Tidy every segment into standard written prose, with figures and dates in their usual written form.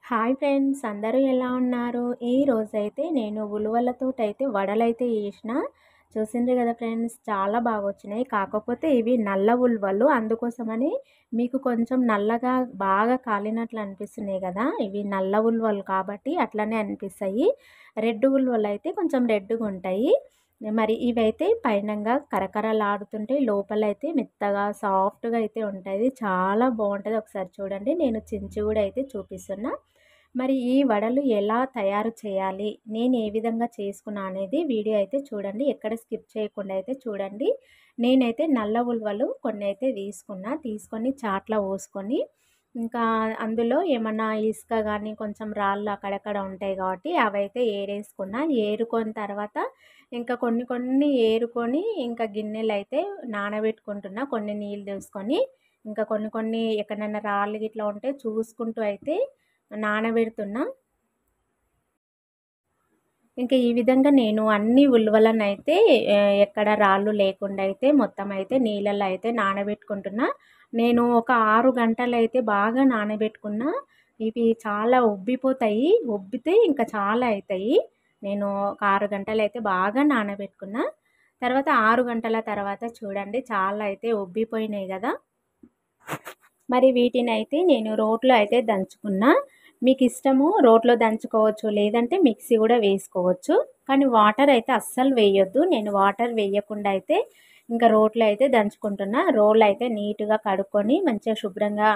Hi friends, అందరూ ఎలా ఉన్నారు? ఈ రోజైతే నేను ఉలువలతోటైతే వడలైతే చేసిన. చూసిండ్రు కదా ఫ్రెండ్స్, చాలా బాగా వచ్చినాయి. కాకపోతే ఇవి నల్ల ఉలువలు, అందుకోసమని మీకు కొంచెం నల్లగా బాగా కాలినట్లు అనిపిస్తున్నాయి కదా. ఇవి నల్ల ఉలువలు కాబట్టి అట్లనే అనిపిస్తాయి. రెడ్ ఉలువలు అయితే కొంచెం రెడ్గా ఉంటాయి. మరి ఇవైతే పైనంగా కరకరలాడుతుంటే లోపలైతే మెత్తగా సాఫ్ట్గా అయితే ఉంటుంది. చాలా బాగుంటుంది. ఒకసారి చూడండి, నేను చించి కూడా అయితే చూపిస్తున్నా. మరి ఈ వడలు ఎలా తయారు చేయాలి, నేను ఏ విధంగా చేసుకున్నా అనేది వీడియో అయితే చూడండి. ఎక్కడ స్కిప్ చేయకుండా అయితే చూడండి. నేనైతే నల్ల ఉలువలు కొన్ని అయితే తీసుకొని చాట్ల పోసుకొని, ఇంకా అందులో ఏమన్నా ఇసుక కానీ కొంచెం రాళ్ళు అక్కడక్కడ ఉంటాయి కాబట్టి అవైతే ఏరేసుకున్నా. ఏరుకొని తర్వాత ఇంకా కొన్ని కొన్ని ఏరుకొని ఇంకా గిన్నెలు అయితే నానబెట్టుకుంటున్నా. కొన్ని నీళ్ళు తీసుకొని ఇంకా కొన్ని కొన్ని ఎక్కడైనా రాళ్ళు గిట్లా ఉంటే చూసుకుంటూ అయితే నానబెడుతున్నా. ఇంకా ఈ విధంగా నేను అన్ని ఉలువలనైతే ఎక్కడ రాళ్ళు లేకుండా అయితే మొత్తం అయితే నీళ్ళల్లో అయితే నానబెట్టుకుంటున్నా. నేను ఒక 6 గంటలైతే బాగా నానబెట్టుకున్నా. ఇవి చాలా ఉబ్బిపోతాయి. ఉబ్బితే ఇంకా చాలా అవుతాయి. నేను ఒక 6 గంటలైతే బాగా నానబెట్టుకున్నా. తర్వాత 6 గంటల తర్వాత చూడండి, చాలా అయితే ఉబ్బిపోయినాయి కదా. మరి వీటినైతే నేను రోట్లో అయితే దంచుకున్నా. మీకు ఇష్టము రోట్లో దంచుకోవచ్చు, లేదంటే మిక్సీ కూడా వేసుకోవచ్చు. కానీ వాటర్ అయితే అస్సలు వేయొద్దు. నేను వాటర్ వేయకుండా అయితే ఇంకా రోట్లో అయితే దంచుకుంటున్నా. రోల్ అయితే నీట్గా కడుక్కొని మంచిగా శుభ్రంగా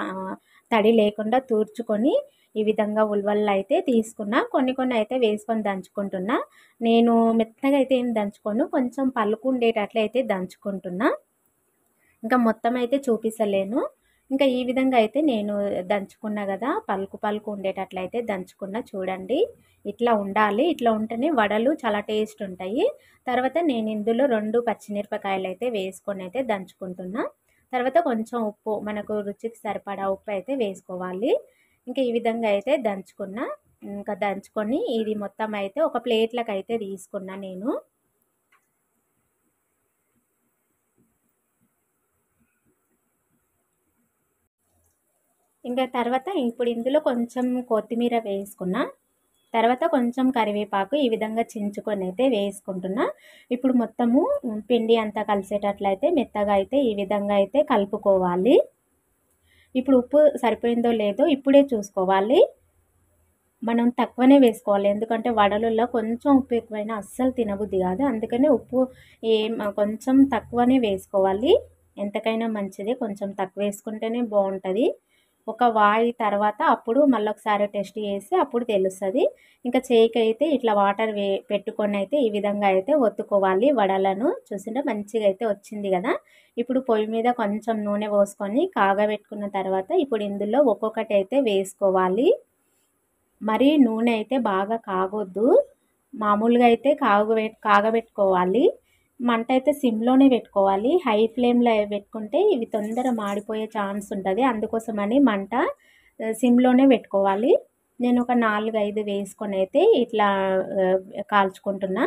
తడి లేకుండా తూర్చుకొని ఈ విధంగా ఉలువలు అయితే తీసుకున్నా. కొన్ని కొన్ని అయితే వేసుకొని దంచుకుంటున్నా. నేను మెత్తగా అయితే ఏం దంచుకోను, కొంచెం పలుకు ఉండేటట్లయితే దంచుకుంటున్నా. ఇంకా మొత్తం అయితే చూపిస్తలేను. ఇంకా ఈ విధంగా అయితే నేను దంచుకున్నా కదా, పలుకు పలుకు ఉండేటట్లయితే దంచుకున్నా. చూడండి, ఇట్లా ఉండాలి. ఇట్లా ఉంటేనే వడలు చాలా టేస్ట్ ఉంటాయి. తర్వాత నేను ఇందులో 2 పచ్చిమిరపకాయలు అయితే వేసుకొని అయితే దంచుకుంటున్నా. తర్వాత కొంచెం ఉప్పు, మనకు రుచికి సరిపడా ఉప్పు అయితే వేసుకోవాలి. ఇంకా ఈ విధంగా అయితే దంచుకున్నా. ఇంకా దంచుకొని ఇది మొత్తం అయితే ఒక ప్లేట్లకు అయితే తీసుకున్నా నేను. ఇంకా తర్వాత ఇప్పుడు ఇందులో కొంచెం కొత్తిమీర వేసుకున్నా. తర్వాత కొంచెం కరివేపాకు ఈ విధంగా చించుకొని అయితే వేసుకుంటున్నా. ఇప్పుడు మొత్తము పిండి అంతా కలిసేటట్లయితే మెత్తగా అయితే ఈ విధంగా అయితే కలుపుకోవాలి. ఇప్పుడు ఉప్పు సరిపోయిందో లేదో ఇప్పుడే చూసుకోవాలి. మనం తక్కువనే వేసుకోవాలి, ఎందుకంటే వడలలో కొంచెం ఉప్పు ఎక్కువైనా అస్సలు తినబుద్ధి కాదు. అందుకని ఉప్పు కొంచెం తక్కువనే వేసుకోవాలి. ఎంతకైనా మంచిది, కొంచెం తక్కువ వేసుకుంటేనే బాగుంటుంది. ఒక వాయి తర్వాత అప్పుడు మళ్ళీ ఒకసారి టెస్ట్ చేసి అప్పుడు తెలుస్తుంది. ఇంకా చేయికి అయితే ఇట్లా వాటర్ పెట్టుకొని అయితే ఈ విధంగా అయితే ఒత్తుకోవాలి వడలను. చూసింటే మంచిగా అయితే వచ్చింది కదా. ఇప్పుడు పొయ్యి మీద కొంచెం నూనె పోసుకొని కాగబెట్టుకున్న తర్వాత ఇప్పుడు ఇందులో ఒక్కొక్కటి అయితే వేసుకోవాలి. మరి నూనె అయితే బాగా కాగొద్దు, మామూలుగా అయితే కాగబెట్టుకోవాలి. మంట అయితే సిమ్లోనే పెట్టుకోవాలి. హై ఫ్లేమ్లో పెట్టుకుంటే ఇవి తొందర మాడిపోయే ఛాన్స్ ఉంటుంది. అందుకోసమని మంట సిమ్లోనే పెట్టుకోవాలి. నేను ఒక 4-5 వేసుకొని అయితే ఇట్లా కాల్చుకుంటున్నా.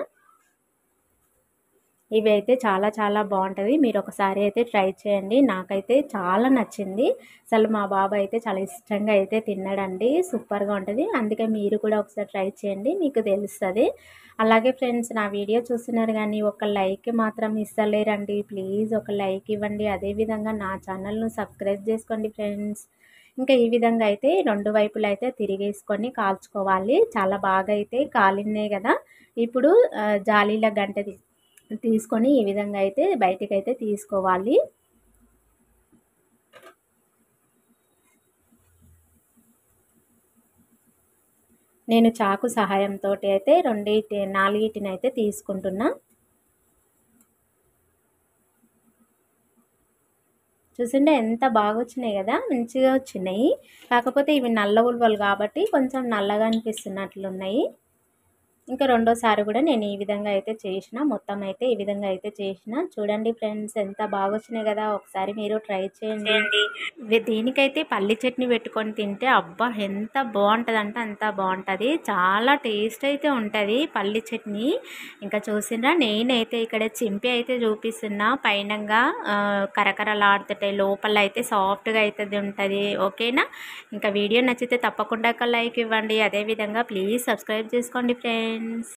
ఇవి అయితే చాలా చాలా బాగుంటుంది. మీరు ఒకసారి అయితే ట్రై చేయండి. నాకైతే చాలా నచ్చింది. అసలు మా బాబు అయితే చాలా ఇష్టంగా అయితే తిన్నాడండి. సూపర్గా ఉంటుంది. అందుకే మీరు కూడా ఒకసారి ట్రై చేయండి, మీకు తెలుస్తుంది. అలాగే ఫ్రెండ్స్, నా వీడియో చూస్తున్నారు కానీ ఒక లైక్ మాత్రం ఇస్తలేరండి. ప్లీజ్ ఒక లైక్ ఇవ్వండి. అదేవిధంగా నా ఛానల్ను సబ్స్క్రైబ్ చేసుకోండి ఫ్రెండ్స్. ఇంకా ఈ విధంగా అయితే 2 వైపులు అయితే తిరిగేసుకొని కాల్చుకోవాలి. చాలా బాగా అయితే కాలినాయి కదా. ఇప్పుడు జాలీల గంట తీసుకొని ఈ విధంగా అయితే బయటికి అయితే తీసుకోవాలి. నేను చాకు సహాయంతో అయితే 4 అయితే తీసుకుంటున్నా. చూసిండే ఎంత బాగా వచ్చినాయి కదా, మంచిగా వచ్చినాయి. కాకపోతే ఇవి నల్ల ఉలువలు కాబట్టి కొంచెం నల్లగా అనిపిస్తున్నట్లున్నాయి. ఇంకా రెండోసారి కూడా నేను ఈ విధంగా అయితే చేసిన, మొత్తం అయితే ఈ విధంగా అయితే చేసిన. చూడండి ఫ్రెండ్స్ ఎంత బాగొచ్చినాయి కదా! ఒకసారి మీరు ట్రై చేయండి. దీనికైతే పల్లి చట్నీ పెట్టుకొని తింటే అబ్బా! ఎంత బావుంటదంటే అంత బావుంటది. చాలా టేస్ట్ అయితే ఉంటది పల్లి చట్నీ. ఇంకా చూసిండ్రా నేనైతే ఇక్కడ చింపి అయితే చూపిస్తున్నా పైనంగా కరకరలాడుతుంటాయి. లోపల అయితే సాఫ్ట్‌గా అయితే ఉంటది. ఓకేనా? ఇంకా వీడియో నచ్చితే తప్పకుండా ఒక లైక్ ఇవ్వండి. అదేవిధంగా ప్లీజ్ సబ్స్క్రైబ్ చేసుకోండి ఫ్రెండ్స్.